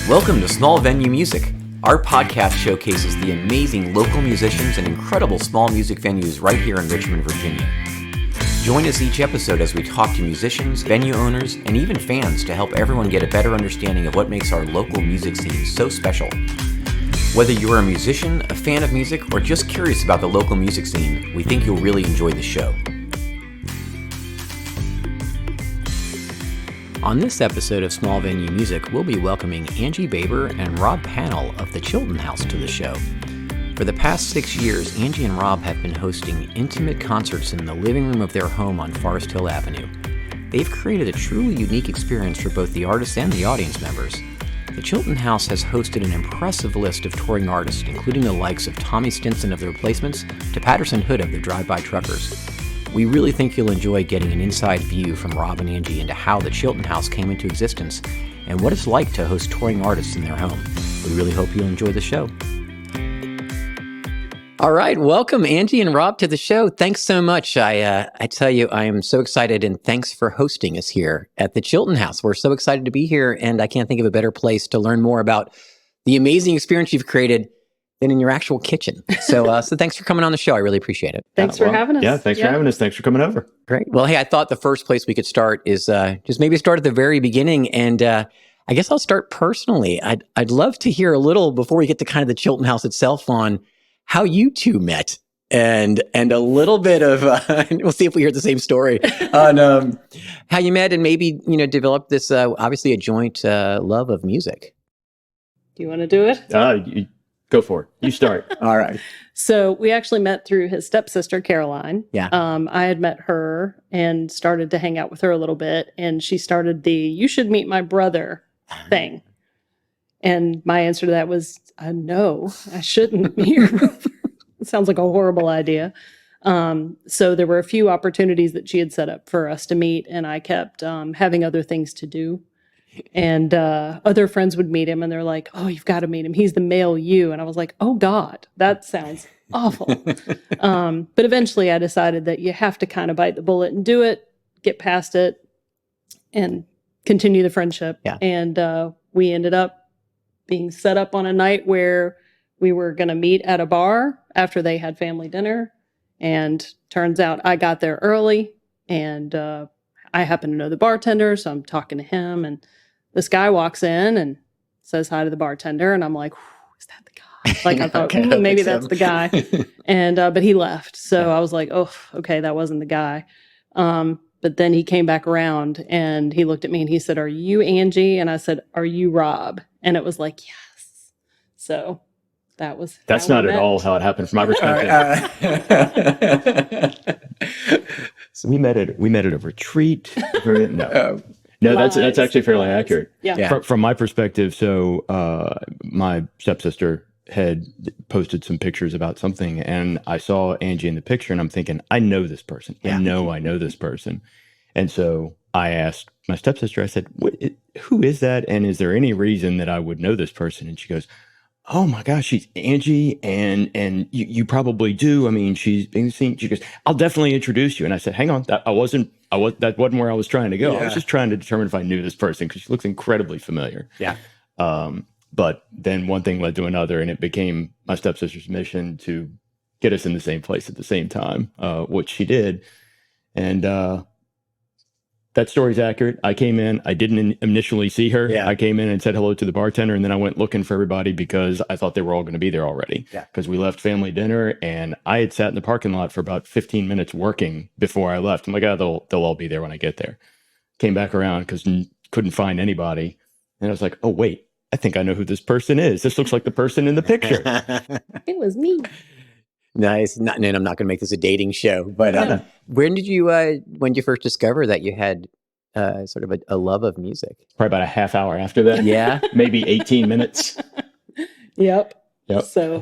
Welcome to Small Venue Music. Our podcast showcases the amazing local musicians and incredible small music venues right here in Richmond, Virginia. Join us each episode as we talk to musicians, venue owners, and even fans to help everyone get a better understanding of what makes our local music scene so special. Whether you're a musician, a fan of music, or just curious about the local music scene, we think you'll really enjoy the show. On this episode of Small Venue Music, we'll be welcoming Angi and Rob Pannell of the Chilton House to the show. For the past 6 years, Angi and Rob have been hosting intimate concerts in the living room of their home on Forest Hill Avenue. They've created a truly unique experience for both the artists and the audience members. The Chilton House has hosted an impressive list of touring artists, including the likes of Tommy Stinson of The Replacements to Patterson Hood of the Drive-By Truckers. We really think you'll enjoy getting an inside view from Rob and Angi into how the Chilton House came into existence and what it's like to host touring artists in their home. We really hope you'll enjoy the show. All right, welcome Angi and Rob to the show. Thanks so much. I tell you, I am so excited, and thanks for hosting us here at the Chilton House. We're so excited to be here, and I can't think of a better place to learn more about the amazing experience you've created than in your actual kitchen. So thanks for coming on the show. I really appreciate it. Thanks for having us. Yeah, thanks for having us. Thanks for coming over. Great. Well, hey, I thought the first place we could start is just maybe start at the very beginning. And I guess I'll start personally. I'd love to hear a little, before we get to kind of the Chilton House itself, on how you two met. And a little bit of, we'll see if we hear the same story, on how you met and maybe, developed this, obviously a joint love of music. Do you want to do it? Go for it. You start. All right. So we actually met through his stepsister, Caroline. Yeah. I had met her and started to hang out with her a little bit. And she started the "you should meet my brother" thing. And my answer to that was, no, I shouldn't meet your brother. It sounds like a horrible idea. So there were a few opportunities that she had set up for us to meet. And I kept having other things to do. And other friends would meet him and they're like, "Oh, you've got to meet him. He's the male you." And I was like, "Oh God, that sounds awful." But eventually I decided that you have to kind of bite the bullet and do it, get past it, and continue the friendship. Yeah. And we ended up being set up on a night where we were going to meet at a bar after they had family dinner. And turns out I got there early and I happen to know the bartender. So I'm talking to him and this guy walks in and says hi to the bartender. And I'm like, "Is that the guy?" Like I thought, maybe that's the guy. And, but he left. So I was like, "Oh, okay. That wasn't the guy." But then he came back around and he looked at me and he said, "Are you Angi?" And I said, "Are you Rob?" And it was like, yes. So that's not at all how it happened from my perspective. So we met at a retreat. No, that's actually fairly accurate. Yeah. From my perspective, so my stepsister had posted some pictures about something, and I saw Angi in the picture, and I'm thinking, I know this person. Yeah. I know this person. And so I asked my stepsister, I said, "Who is that? And is there any reason that I would know this person?" And she goes, "Oh my gosh, she's Angi, and you probably do. I mean, she's being seen." She goes, "I'll definitely introduce you." And I said, "Hang on, that wasn't where I was trying to go. Yeah. I was just trying to determine if I knew this person because she looks incredibly familiar." Yeah. But then one thing led to another, and it became my stepsister's mission to get us in the same place at the same time, which she did. And that story's accurate. I came in. I didn't initially see her. Yeah. I came in and said hello to the bartender, and then I went looking for everybody because I thought they were all going to be there already. Yeah. Because we left family dinner, and I had sat in the parking lot for about 15 minutes working before I left. I'm like, "Oh, they'll all be there when I get there." Came back around because couldn't find anybody, and I was like, "Oh wait, I think I know who this person is. This looks like the person in the picture." It was me. Nice. And I'm not going to make this a dating show, but when did you first discover that you had sort of a love of music? Probably about a half hour after that. Yeah. Maybe 18 minutes. Yep. So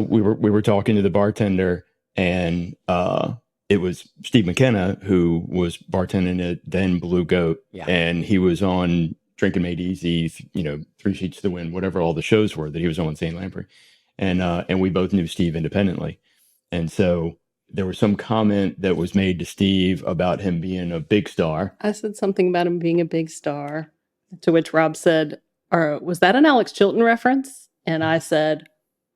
we were talking to the bartender, and it was Steve McKenna who was bartending at then Blue Goat. Yeah. And he was on Drinking Made Easy, 3 Sheets to the Wind, whatever all the shows were that he was on with St. Lamprey. And we both knew Steve independently. And so there was some comment that was made to Steve about him being a big star. I said something about him being a big star, to which Rob said, or was that an Alex Chilton reference? And I said,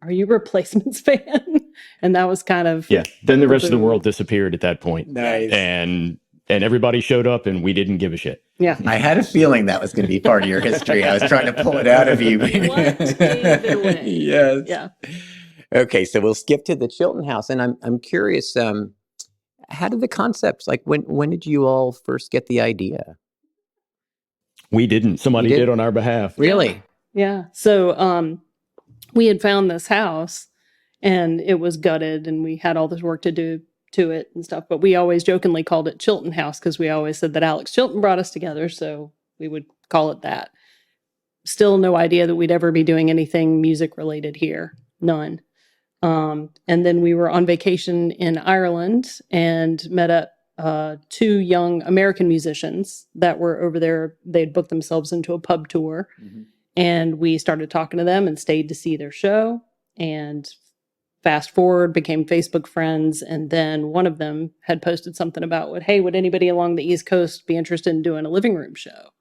are you Replacements fan? And that was kind of Then the rest of the boom. world disappeared at that point. Nice. And everybody showed up, and we didn't give a shit. Yeah. I had a feeling that was going to be part of your history. I was trying to pull it out of you. What gave it away? Yes. Yeah. Okay, so we'll skip to the Chilton House, and I'm curious. How did the concepts, like when did you all first get the idea? We didn't. Somebody You did? did on our behalf. Really? Yeah. So we had found this house and it was gutted and we had all this work to do to it and stuff. But we always jokingly called it Chilton House because we always said that Alex Chilton brought us together. So we would call it that. Still no idea that we'd ever be doing anything music related here. None. And then we were on vacation in Ireland and met up two young American musicians that were over there. They'd booked themselves into a pub tour. Mm-hmm. And we started talking to them and stayed to see their show. And fast forward, became Facebook friends. And then one of them had posted something about, hey, would anybody along the East Coast be interested in doing a living room show?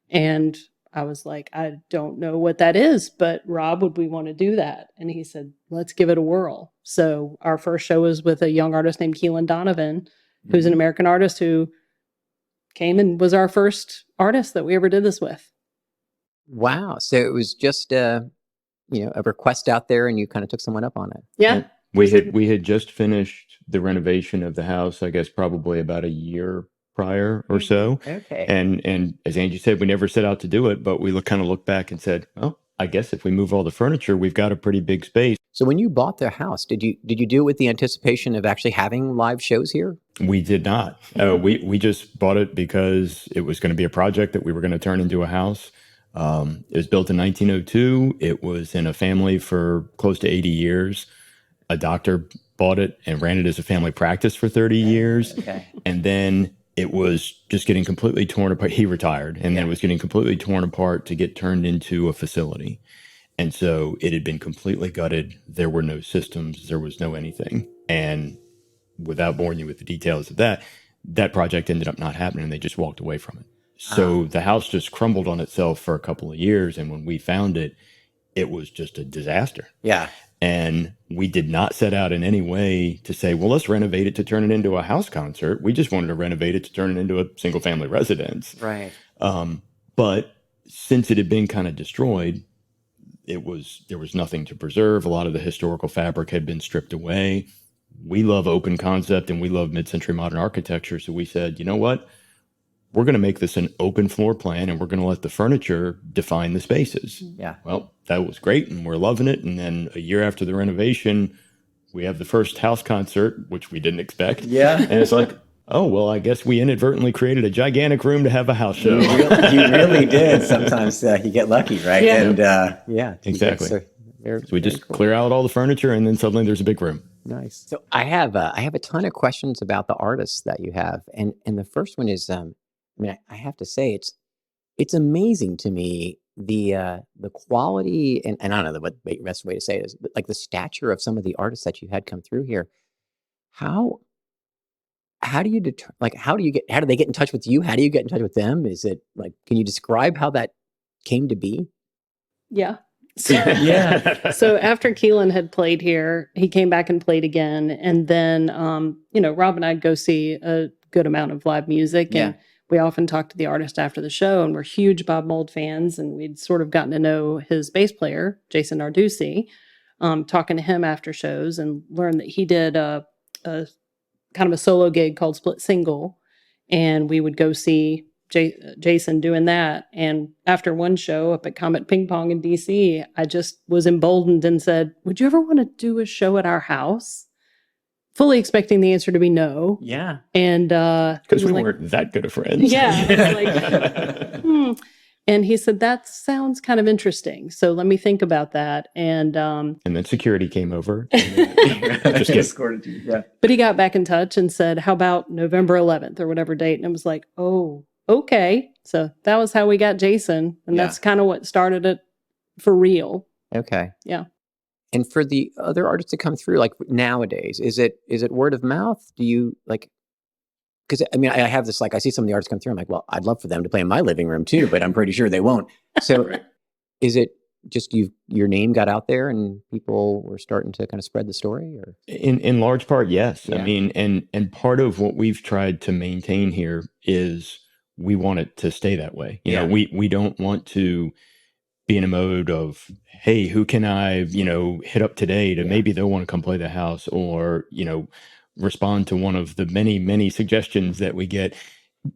And I was like, I don't know what that is, but Rob, would we want to do that? And he said, let's give it a whirl. So our first show was with a young artist named Keelan Donovan, who's an American artist who came and was our first artist that we ever did this with. Wow. So it was just a request out there, and you kind of took someone up on it. Yeah. We had just finished the renovation of the house, I guess probably about a year prior or so. Okay. And as Angie said, we never set out to do it, but we kind of looked back and said, oh, I guess if we move all the furniture, we've got a pretty big space. So when you bought the house, did you do it with the anticipation of actually having live shows here? We did not. We just bought it because it was going to be a project that we were going to turn into a house. It was built in 1902. It was in a family for close to 80 years. A doctor bought it and ran it as a family practice for 30 years. Okay. And then it was just getting completely torn apart. He retired, and then it was getting completely torn apart to get turned into a facility. And so it had been completely gutted. There were no systems. There was no anything. And without boring you with the details of that project ended up not happening, and they just walked away from it. So the house just crumbled on itself for a couple of years. And when we found it, it was just a disaster. Yeah. And we did not set out in any way to say, well, let's renovate it to turn it into a house concert. We just wanted to renovate it to turn it into a single family residence. Right. But since it had been kind of destroyed, there was nothing to preserve. A lot of the historical fabric had been stripped away. We love open concept and we love mid-century modern architecture. So we said, you know what? We're going to make this an open floor plan and we're going to let the furniture define the spaces. Yeah. Well, that was great and we're loving it. And then a year after the renovation, we have the first house concert, which we didn't expect. Yeah. And it's like, oh, well, I guess we inadvertently created a gigantic room to have a house show. You really did. Sometimes you get lucky, right? Yeah. And Yeah. Exactly. So we just clear out all the furniture and then suddenly there's a big room. nice. So I have a ton of questions about the artists that you have. And the first one is, I have to say it's amazing to me the quality and I don't know what the best way to say it is, but like the stature of some of the artists that you had come through here. How do you how do they get in touch with you? How do you get in touch with them? Is it like, can you describe how that came to be? Yeah. So, yeah. so after Keelan had played here, he came back and played again. And then, Rob and I'd go see a good amount of live music. And we often talk to the artist after the show, and we're huge Bob Mould fans. And we'd sort of gotten to know his bass player, Jason Narducci, talking to him after shows and learned that he did a kind of a solo gig called Split Single. And we would go see Jason doing that. And after one show up at Comet Ping Pong in DC, I just was emboldened and said, would you ever want to do a show at our house? Fully expecting the answer to be no. Yeah. And because we weren't that good of friends. Yeah. It's like, And he said, that sounds kind of interesting. So let me think about that. And then security came over. Just escorted you. Yeah. But he got back in touch and said, how about November 11th or whatever date? And it was like, oh, okay. So that was how we got Jason. And that's kind of what started it for real. Okay. Yeah. And for the other artists that come through, like nowadays, is it word of mouth? Do you like, because I have this, like, I see some of the artists come through. I'm like, well, I'd love for them to play in my living room too, but I'm pretty sure they won't. So is it just your name got out there and people were starting to kind of spread the story? Or In large part, yes. I Yeah. mean, and part of what we've tried to maintain here is we want it to stay that way. You know, we don't want to be in a mode of, hey, who can I, hit up today to maybe they'll want to come play the house, or, respond to one of the many, many suggestions that we get,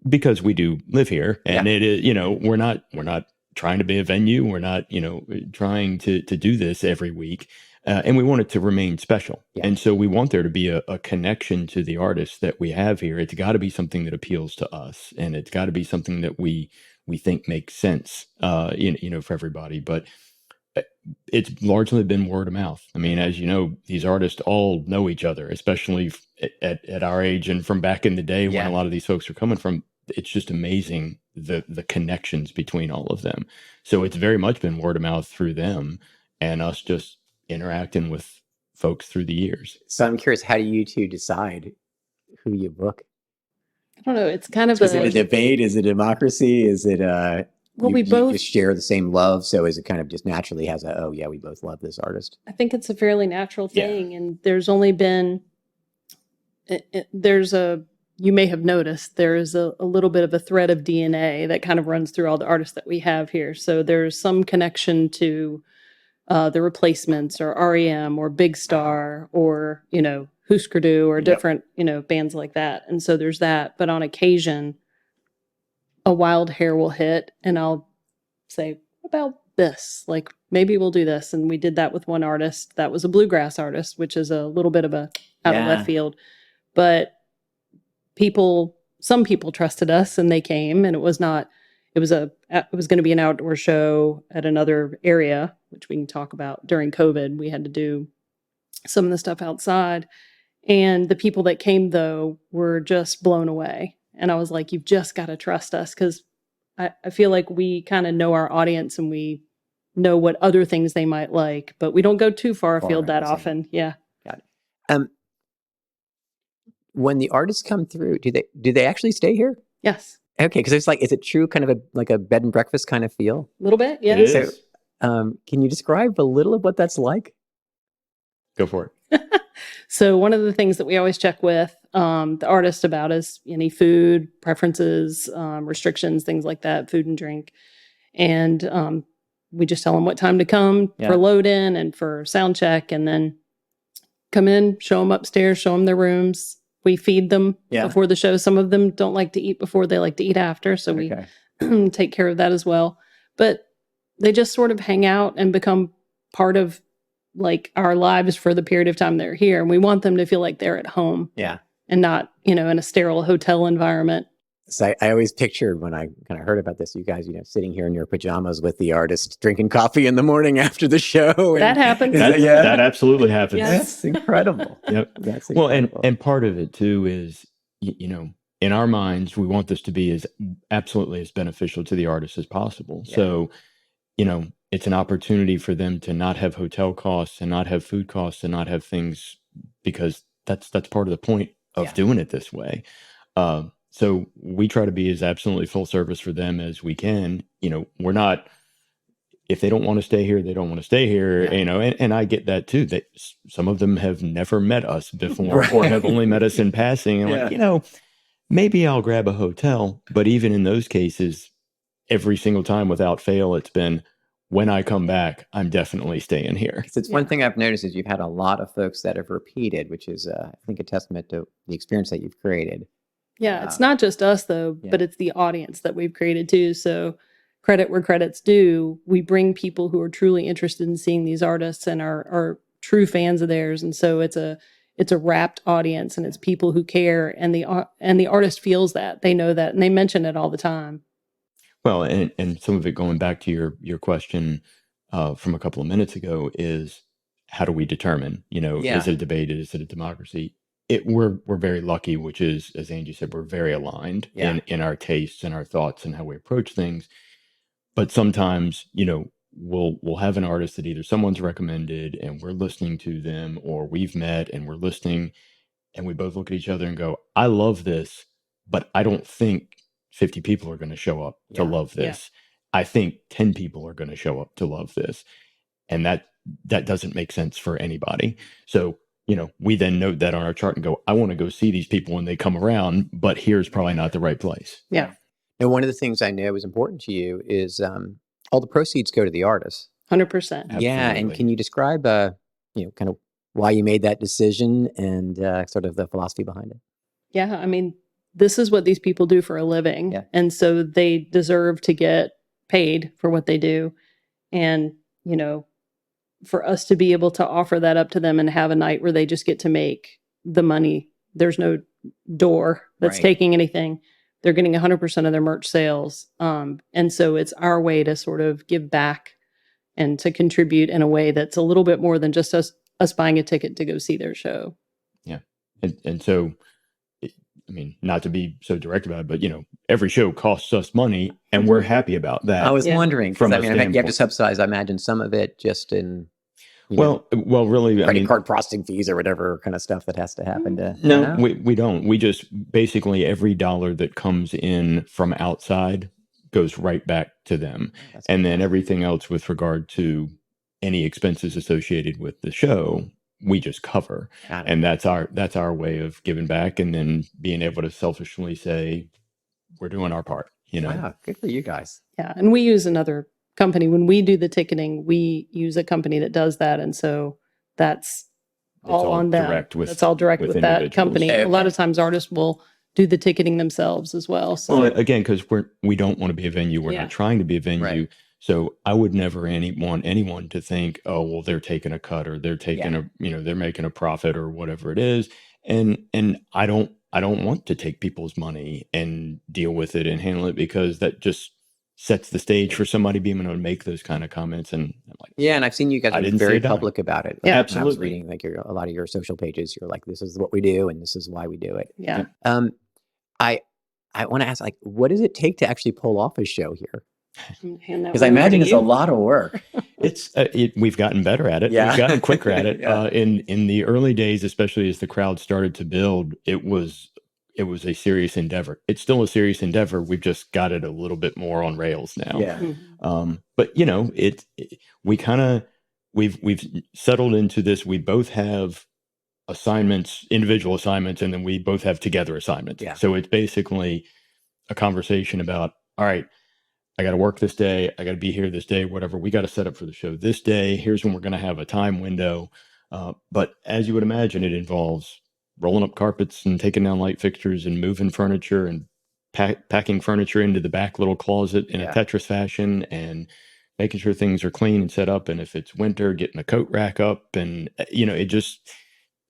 because we do live here, and it is, we're not trying to be a venue. We're not, trying to do this every week. And we want it to remain special. Yeah. And so we want there to be a connection to the artists that we have here. It's got to be something that appeals to us, and it's got to be something that we think makes sense, for everybody. But it's largely been word of mouth. I mean, as you know, these artists all know each other, especially at our age and from back in the day when a lot of these folks are coming from. It's just amazing the connections between all of them. So it's very much been word of mouth through them and us just interacting with folks through the years. So I'm curious, how do you two decide who you book? I don't know. It's kind of Is it a debate? Is it a democracy? Is it we both just share the same love? So is it kind of just naturally has we both love this artist? I think it's a fairly natural thing. And there's only been, you may have noticed, there is a little bit of a thread of DNA that kind of runs through all the artists that we have here. So there's some connection to the Replacements or REM or Big Star or, Husker Du or different, bands like that. And so there's that. But on occasion, a wild hair will hit and I'll say, what about this? Like, maybe we'll do this. And we did that with one artist that was a bluegrass artist, which is a little bit of a out of left field. But some people trusted us and they came, and it was going to be an outdoor show at another area, which we can talk about. During COVID, we had to do some of the stuff outside. And the people that came, though, were just blown away. And I was like, you've just got to trust us, because I feel like we kind of know our audience and we know what other things they might like, but we don't go too far afield that often. Yeah. Got it. When the artists come through, do they actually stay here? Yes. Okay, because it's like, is it true kind of like a bed and breakfast kind of feel? A little bit, yeah. It is. So, can you describe a little of what that's like? Go for it. So one of the things that we always check with the artist about is any food preferences, restrictions, things like that, food and drink. And we just tell them what time to come for load in and for sound check, and then come in, show them upstairs, show them their rooms. We feed them before the show. Some of them don't like to eat before, they like to eat after. So we take care of that as well. But they just sort of hang out and become part of like our lives for the period of time they're here. And we want them to feel like they're at home. Yeah. And not, in a sterile hotel environment. So I always pictured when I kind of heard about this, you guys, sitting here in your pajamas with the artist, drinking coffee in the morning after the show. That happens. That absolutely happens. Yes. That's incredible. Yep. That's well, incredible. and part of it too is, in our minds, we want this to be as absolutely as beneficial to the artist as possible. Yeah. So, it's an opportunity for them to not have hotel costs and not have food costs and not have things, because that's part of the point of doing it this way. So we try to be as absolutely full service for them as we can. We're not, if they don't want to stay here, they don't want to stay here, and I get that too. That some of them have never met us before or have only met us in passing. And like, maybe I'll grab a hotel. But even in those cases, every single time without fail, it's been, when I come back, I'm definitely staying here. It's one thing I've noticed is you've had a lot of folks that have repeated, which is, I think, a testament to the experience that you've created. Yeah, it's not just us, though, but it's the audience that we've created, too. So credit where credit's due. We bring people who are truly interested in seeing these artists and are true fans of theirs. And so it's a rapt audience, and it's people who care. And the artist feels that. They know that. And they mention it all the time. Well, and some of it, going back to your question from a couple of minutes ago, is how do we determine, is it a debate? Is it a democracy? We're very lucky, which is, as Angie said, we're very aligned in our tastes and our thoughts and how we approach things. But sometimes, we'll have an artist that either someone's recommended and we're listening to them, or we've met and we're listening, and we both look at each other and go, I love this, but I don't think 50 people are going to show up to love this. I think 10 people are going to show up to love this. And that doesn't make sense for anybody. So, we then note that on our chart and go, I want to go see these people when they come around, but here's probably not the right place. Yeah. And one of the things I know is important to you is all the proceeds go to the artist. 100%. Yeah. And Absolutely. can you describe, kind of why you made that decision and sort of the philosophy behind it? Yeah. I mean, this is what these people do for a living. Yeah. And so they deserve to get paid for what they do. And, for us to be able to offer that up to them and have a night where they just get to make the money, there's no door that's Right. taking anything. They're getting 100% of their merch sales. And so it's our way to sort of give back and to contribute in a way that's a little bit more than just us buying a ticket to go see their show. Yeah. And so, not to be so direct about it, but, every show costs us money and we're happy about that. I was Yeah. wondering, From because a you have to standpoint. subsidize, I imagine, some of it just in Well, really, credit card processing fees or whatever kind of stuff that has to happen to. No, we don't. We just basically every dollar that comes in from outside goes right back to them. That's And then everything else with regard to any expenses associated with the show, we just cover. got it. And that's our way of giving back and then being able to selfishly say, we're doing our part, Wow, good for you guys. Yeah. And we use another company. When we do the ticketing, we use a company that does that. And so that's all on them. direct with That's all direct with that individuals. company. Okay. A lot of times artists will do the ticketing themselves as well. So Well, again, because we don't want to be a venue. We're Yeah. not trying to be a venue. Right. So I would never want anyone to think, oh, well, they're taking a cut or they're taking they're making a profit or whatever it is. And I don't want to take people's money and deal with it and handle it because that just sets the stage for somebody being able to make those kind of comments. And I'm like, Yeah, and I've seen you guys I be didn't very say a dime. public about it. Yeah. When I was Absolutely. reading a lot of your social pages. You're like, this is what we do, and this is why we do it. yeah. I want to ask, like, what does it take to actually pull off a show here? Because I imagine it's a lot of work. It's we've gotten better at it. Yeah. We've gotten quicker at it. Yeah. In the early days, especially as the crowd started to build, it was a serious endeavor. It's still a serious endeavor. We've just got it a little bit more on rails now. Yeah. But we've settled into this. We both have assignments, individual assignments, and then we both have together assignments. Yeah. So it's basically a conversation about, all right, I got to work this day. I got to be here this day, whatever. We got to set up for the show this day. Here's when we're going to have a time window. But as you would imagine, it involves rolling up carpets and taking down light fixtures and moving furniture and packing furniture into the back little closet in Yeah. a Tetris fashion and making sure things are clean and set up. And if it's winter, getting a coat rack up and,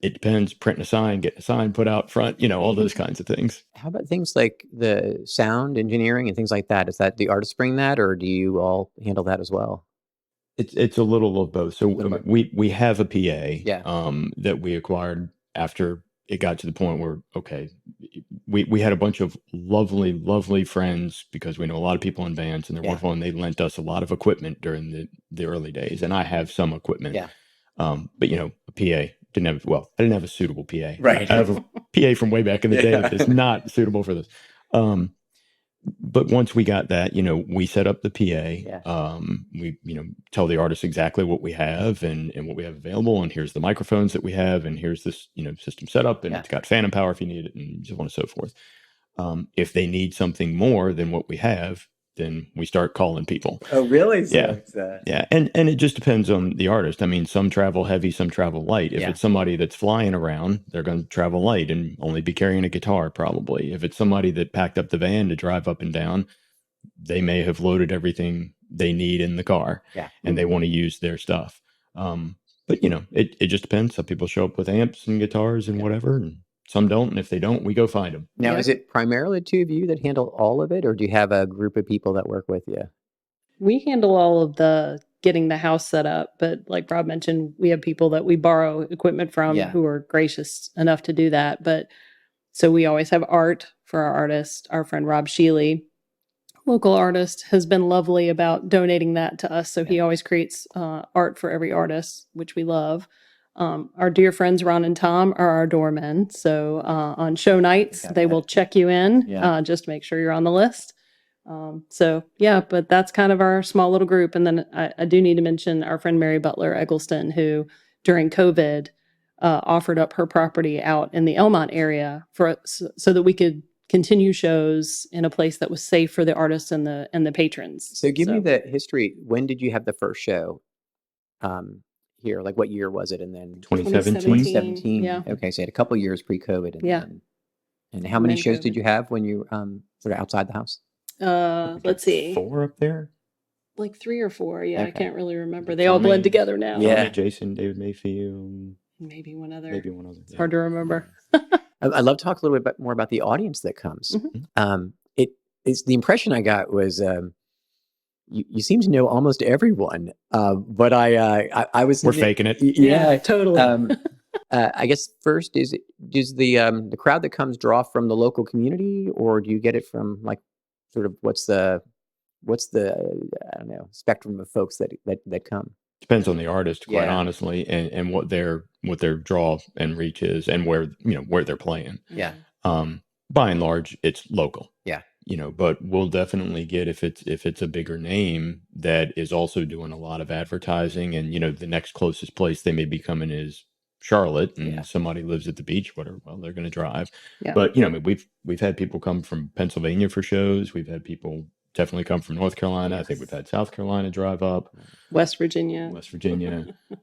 it depends, printing a sign, getting a sign put out front, all those kinds of things. How about things like the sound engineering and things like that? Is that the artists bring that, or do you all handle that as well? It's a little of both. So Little bit. we have a PA Yeah. that we acquired after it got to the point where, okay, we had a bunch of lovely, lovely friends because we know a lot of people in bands and they're Yeah. wonderful and they lent us a lot of equipment during the early days. And I have some equipment. Yeah. But a PA I didn't have a suitable PA. Right. I have a PA from way back in the day Yeah. that's not suitable for this. But once we got that, we set up the PA. Yeah. We, tell the artist exactly what we have and what we have available. And here's the microphones that we have. And here's this, system set up. And Yeah. it's got phantom power if you need it and so on and so forth. If they need something more than what we have, then we start calling people. Oh, really? So Yeah. it's, Yeah. And it just depends on the artist. I mean, some travel heavy, some travel light. If Yeah. it's somebody that's flying around, they're going to travel light and only be carrying a guitar probably. If it's somebody that packed up the van to drive up and down, they may have loaded everything they need in the car Yeah. and they want to use their stuff. But it just depends. Some people show up with amps and guitars and Yeah. whatever, and some don't. And if they don't, we go find them. Now, Yeah. is it primarily the two of you that handle all of it, or do you have a group of people that work with you? We handle all of the getting the house set up, but like Rob mentioned, we have people that we borrow equipment from Yeah. who are gracious enough to do that. But so we always have art for our artist. Our friend Rob Sheely, local artist, has been lovely about donating that to us. So he always creates art for every artist, which we love. Our dear friends Ron and Tom are our doormen. So on show nights, Got they that. will check you in Yeah. just to make sure you're on the list. So yeah, but that's kind of our small little group. And then I do need to mention our friend Mary Butler Eggleston, who during COVID offered up her property out in the Elmont area so that we could continue shows in a place that was safe for the artists and the patrons. So give me the history. When did you have the first show here? Like what year was it? And then 2017. 2017. Yeah. Okay, so you had a couple of years pre-COVID. And Yeah. And how many then shows COVID. did you have when you sort of outside the house? Let's see, 4 up there. like 3 or 4. Yeah, I Okay. can't really remember. They all blend together now. Yeah. Tommy, Jason, David Mayfield, Maybe one other. maybe one other. It's hard to remember. I'd love to talk a little bit more about the audience that comes. Mhm. It's the impression I got was you seem to know almost everyone, but I was We're faking it. Yeah, totally. I guess first does the crowd that comes draw from the local community, or do you get it from like sort of what's the I don't know spectrum of folks that come? Depends on the artist, quite Yeah. honestly, and what their draw and reach is, and where they're playing. Yeah. By and large, it's local. Yeah. But we'll definitely get if it's a bigger name that is also doing a lot of advertising, and the next closest place they may be coming is Charlotte, and Yeah. somebody lives at the beach, whatever. Well, they're going to drive. Yeah. But I mean, we've had people come from Pennsylvania for shows. We've had people definitely come from North Carolina. I think we've had South Carolina drive up. West Virginia.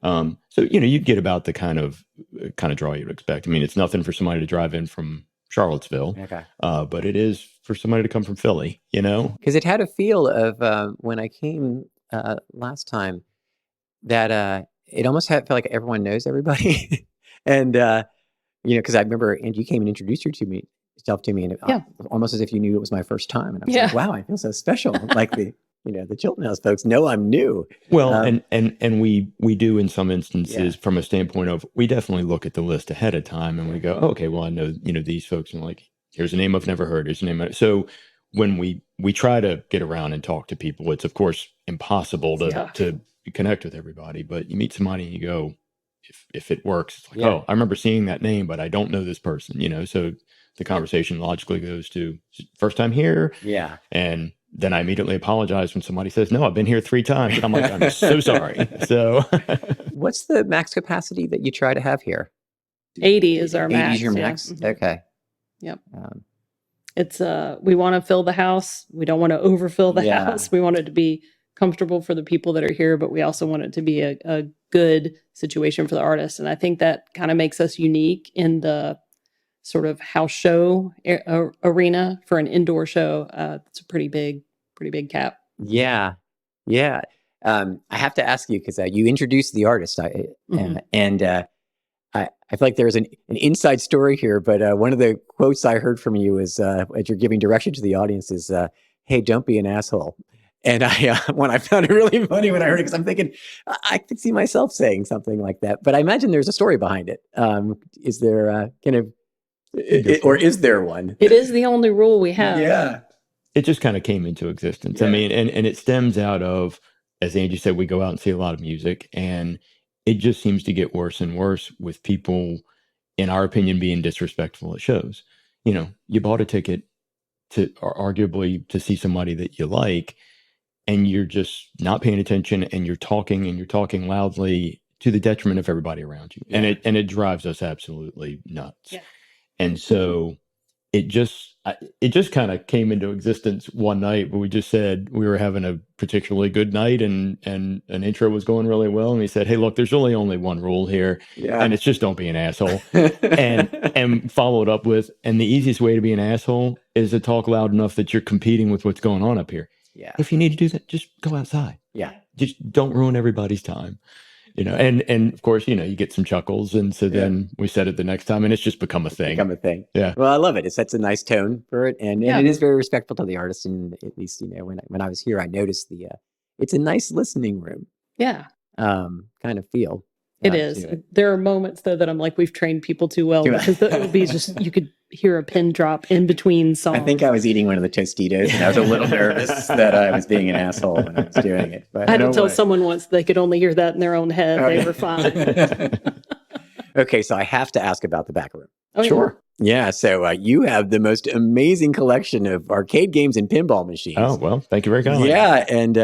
So you'd get about the kind of draw you'd expect. I mean, it's nothing for somebody to drive in from Charlottesville, Okay. but it is for somebody to come from Philly. Because it had a feel of when I came last time that it almost felt like everyone knows everybody, and because I remember and you came and introduced yourself to me, and almost as if you knew it was my first time, and I was like, wow, I feel so special, like the Chilton House folks know I'm new. Well, and we do in some instances from a standpoint of we definitely look at the list ahead of time and we go, okay, well, I know these folks, and like here's a name I've never heard. Here's a name. So when we try to get around and talk to people, it's of course impossible to connect with everybody, but you meet somebody and you go, if it works, it's like, oh, I remember seeing that name, but I don't know this person, so the conversation logically goes to first time here. Yeah. And then I immediately apologize when somebody says, no, I've been here 3 times. And I'm like, I'm so sorry. So what's the max capacity that you try to have here? 80 is our 80 max. is your max? Yeah. Okay. Yep. It's we want to fill the house. We don't want to overfill the house. We want it to be comfortable for the people that are here, but we also want it to be a good situation for the artists. And I think that kind of makes us unique in the sort of house show arena for an indoor show. It's a pretty big cap. Yeah. Yeah. I have to ask you because you introduced the artist, and I feel like there's an inside story here, but one of the quotes I heard from you is, as you're giving direction to the audience is, hey, don't be an asshole. And I found it really funny when I heard it, because I'm thinking, I could see myself saying something like that, but I imagine there's a story behind it. Is there or is there one? It is the only rule we have. Yeah. It just kind of came into existence. Yeah. I mean, and it stems out of, as Angie said, we go out and see a lot of music, and it just seems to get worse and worse with people, in our opinion, being disrespectful at shows. You bought a ticket or arguably to see somebody that you like, and you're just not paying attention, and you're talking loudly to the detriment of everybody around you. Yeah. And it drives us absolutely nuts. Yeah. And so it just kind of came into existence one night where we just said we were having a particularly good night, and an intro was going really well. And we said, hey, look, there's really only one rule here. Yeah. And it's just don't be an asshole. and followed up with, and the easiest way to be an asshole is to talk loud enough that you're competing with what's going on up here. Yeah. If you need to do that, just go outside. Yeah. Just don't ruin everybody's time. And of course, you get some chuckles. And so then we said it the next time, and it's just become a thing. Yeah. Well, I love it. It sets a nice tone for it. And it is very respectful to the artist. And at least, when I was here, I noticed it's a nice listening room. Yeah. Kind of feel. It is. There are moments though that I'm like, we've trained people too well, because it would be just, you could hear a pin drop in between songs. I think I was eating one of the Tostitos, and I was a little nervous that I was being an asshole when I was doing it. But I had to tell someone once they could only hear that in their own head. They were fine. Okay, so I have to ask about the back room. Oh, yeah. Sure. Yeah. So you have the most amazing collection of arcade games and pinball machines. Oh, well, thank you very kindly. Yeah. And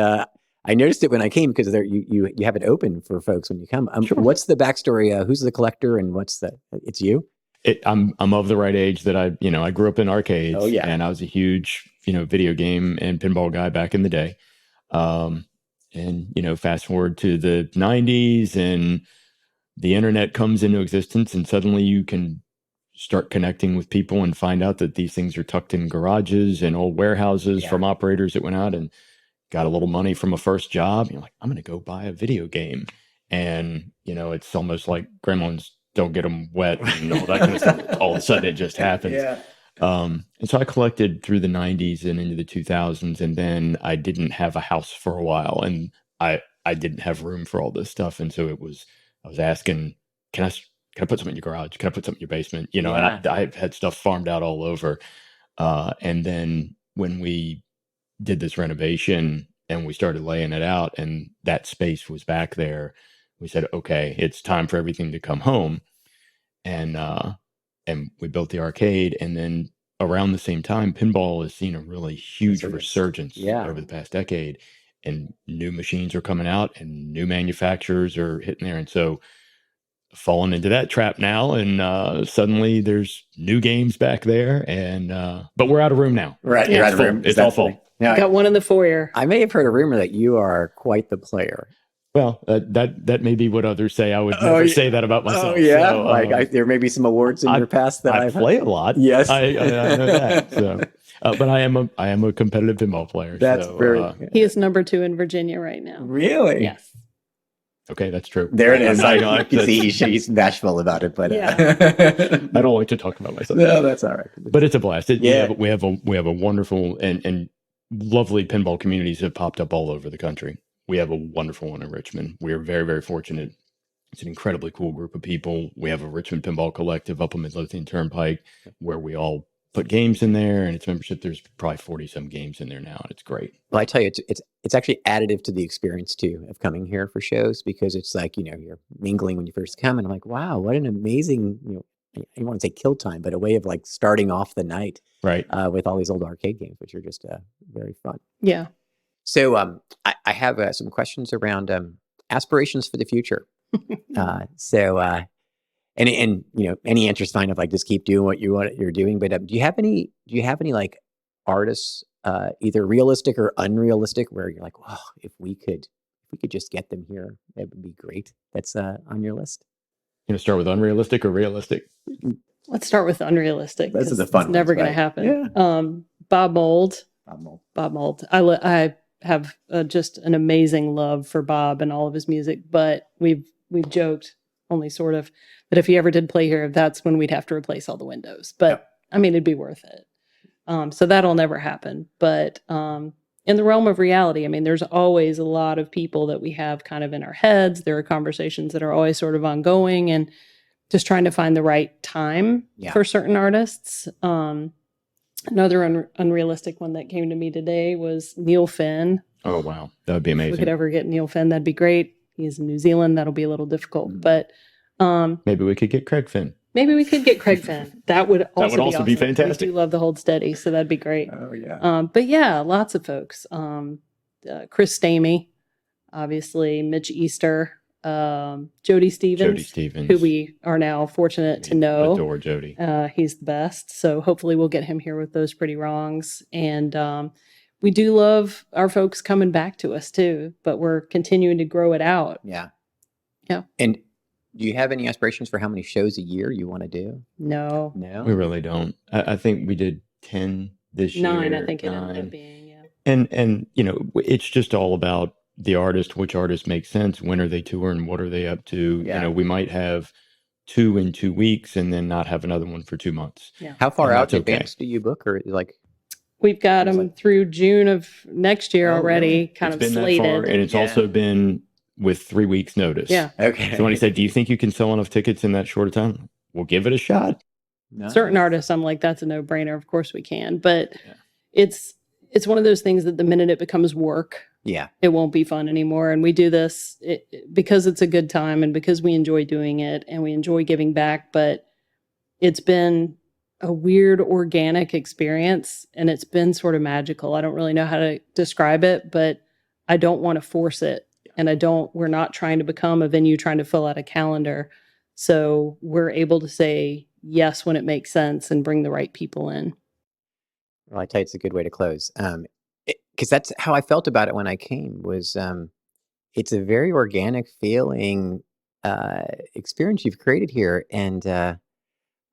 I noticed it when I came because there you have it open for folks when you come. Sure. What's the backstory? Who's the collector and it's you? I'm of the right age that I grew up in arcades. Oh, yeah. And I was a huge, video game and pinball guy back in the day. And fast forward to the 90s and the internet comes into existence and suddenly you can start connecting with people and find out that these things are tucked in garages and old warehouses from operators that went out and got a little money from a first job. You're like, I'm going to go buy a video game. And, it's almost like gremlins don't get them wet and all that kind of stuff. All of a sudden it just happens. Yeah. And so I collected through the 90s and into the 2000s. And then I didn't have a house for a while and I didn't have room for all this stuff. And so I was asking, can I put something in your garage? Can I put something in your basement? And I had stuff farmed out all over. And then when we did this renovation and we started laying it out and that space was back there, we said, okay, it's time for everything to come home. And we built the arcade. And then around the same time, pinball has seen a really huge resurgence over the past decade. And new machines are coming out and new manufacturers are hitting there. And so fallen into that trap now. And suddenly there's new games back there. And but we're out of room now. Right. Yeah, You're out of room. It's all full. Now, Got one in the foyer. I may have heard a rumor that you are quite the player. Well, that may be what others say. I would never say that about myself. Oh, yeah. So, there may be some awards in your past that I play a lot. Yes. I know that. So, but I am a competitive pinball player. That's very. He is number 2 in Virginia right now. Really? Yes. Okay, that's true. There it is. I can see he's bashful about it, but I don't like to talk about myself. No, that's all right. But it's a blast. Yeah. We have a wonderful and lovely pinball communities that have popped up all over the country. We have a wonderful one in Richmond. We are very, very fortunate. It's an incredibly cool group of people. We have a Richmond Pinball Collective up on Midlothian Turnpike where we all put games in there, and its membership, there's probably 40-some games in there now, and it's great. Well, I tell you, it's actually additive to the experience too of coming here for shows because it's like, you're mingling when you first come, and I'm like, wow, what an amazing, I don't want to say kill time, but a way of like starting off the night, right? With all these old arcade games, which are just very fun. Yeah. So I have some questions around aspirations for the future. And any answer's fine of like just keep doing what you're doing. But do you have any like artists, either realistic or unrealistic, where you're like, wow, if we could just get them here, that would be great. That's on your list. You know, start with unrealistic or realistic? Let's start with unrealistic. This is a fun. It's never going to happen. Yeah. Bob Mould. I have just an amazing love for Bob and all of his music, but we've joked, only sort of, that if he ever did play here, that's when we'd have to replace all the windows. But I mean, it'd be worth it. So that'll never happen. But in the realm of reality, I mean, there's always a lot of people that we have kind of in our heads. There are conversations that are always sort of ongoing and just trying to find the right time for certain artists. Another unrealistic one that came to me today was Neil Finn. Oh, wow. That would be amazing. If we could ever get Neil Finn, that'd be great. He's in New Zealand. That'll be a little difficult. But maybe we could get Craig Finn. Maybe we could get Craig Finn. That would also be awesome. Fantastic. We do love the Hold Steady, so that'd be great. Oh, yeah. But yeah, lots of folks. Chris Stamey, obviously, Mitch Easter, Jody Stevens, who we are now fortunate to know. Adore Jody. He's the best. So hopefully we'll get him here with Those Pretty Wrongs. And we do love our folks coming back to us too, but we're continuing to grow it out. Yeah. Yeah. And do you have any aspirations for how many shows a year you want to do? No. We really don't. I think we did 10 this year. 9, I think it ended up being, yeah. And it's just all about the artist, which artists make sense, when are they touring, what are they up to? Yeah. We might have 2 in 2 weeks and then not have another one for 2 months. Yeah. How far out in advance do you book, or like? We've got them through June of next year already, kind it's of been slated. That far, and it's also been with 3 weeks notice. Yeah. Okay. So when he said, do you think you can sell enough tickets in that short of time? We'll give it a shot. Nice. Certain artists, I'm like, that's a no-brainer. Of course we can. But it's one of those things that the minute it becomes work, it won't be fun anymore. And we do this because it's a good time and because we enjoy doing it and we enjoy giving back. But it's been a weird organic experience, and it's been sort of magical. I don't really know how to describe it, but I don't want to force it. And we're not trying to become a venue trying to fill out a calendar. So we're able to say yes when it makes sense and bring the right people in. Well, I tell you, it's a good way to close. Because that's how I felt about it when I came, was it's a very organic feeling experience you've created here. And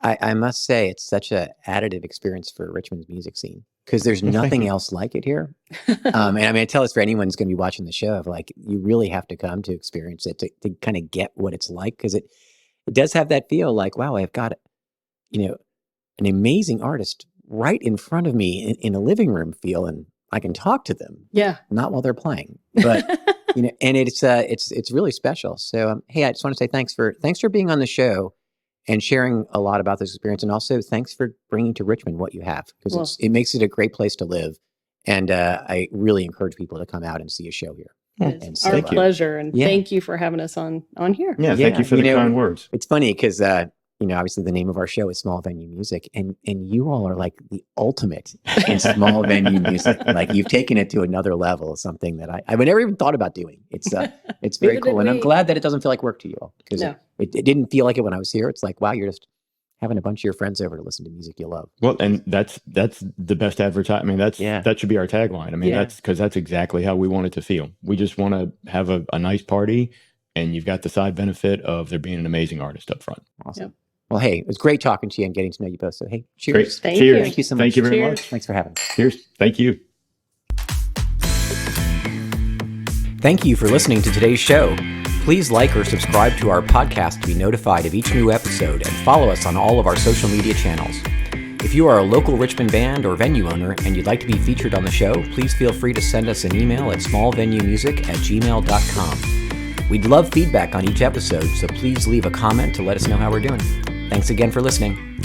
I must say, it's such an additive experience for Richmond's music scene, because there's nothing else like it here. And I mean, I tell this for anyone who's going to be watching the show, of like, you really have to come to experience it to kind of get what it's like, because it does have that feel like, wow, I've got, an amazing artist right in front of me in a living room feel, and I can talk to them. Yeah. Not while they're playing, but and it's really special. So hey, I just want to say thanks for being on the show and sharing a lot about this experience, and also thanks for bringing to Richmond what you have, because it makes it a great place to live, and I really encourage people to come out and see a show here. It's our pleasure, and thank you for having us on here. Yeah, thank you for the kind words. It's funny because obviously the name of our show is Small Venue Music, and you all are like the ultimate in small venue music. Like, you've taken it to another level, something that I've never even thought about doing. It's very cool, and I'm glad that it doesn't feel like work to you all, because it didn't feel like it when I was here. It's like, wow, you're just having a bunch of your friends over to listen to music you love. Well, and that's the best advertising. I mean, that should be our tagline. I mean, that's exactly how we want it to feel. We just want to have a nice party, and you've got the side benefit of there being an amazing artist up front. Awesome. Yep. Well, hey, it was great talking to you and getting to know you both. So, hey, cheers. Great. Thank cheers. you. Thank you so much. Thank you very much. Thanks for having us. Cheers. Thank you. Thank you for listening to today's show. Please like or subscribe to our podcast to be notified of each new episode, and follow us on all of our social media channels. If you are a local Richmond band or venue owner and you'd like to be featured on the show, please feel free to send us an email at smallvenuemusic@gmail.com. We'd love feedback on each episode, so please leave a comment to let us know how we're doing. Thanks again for listening.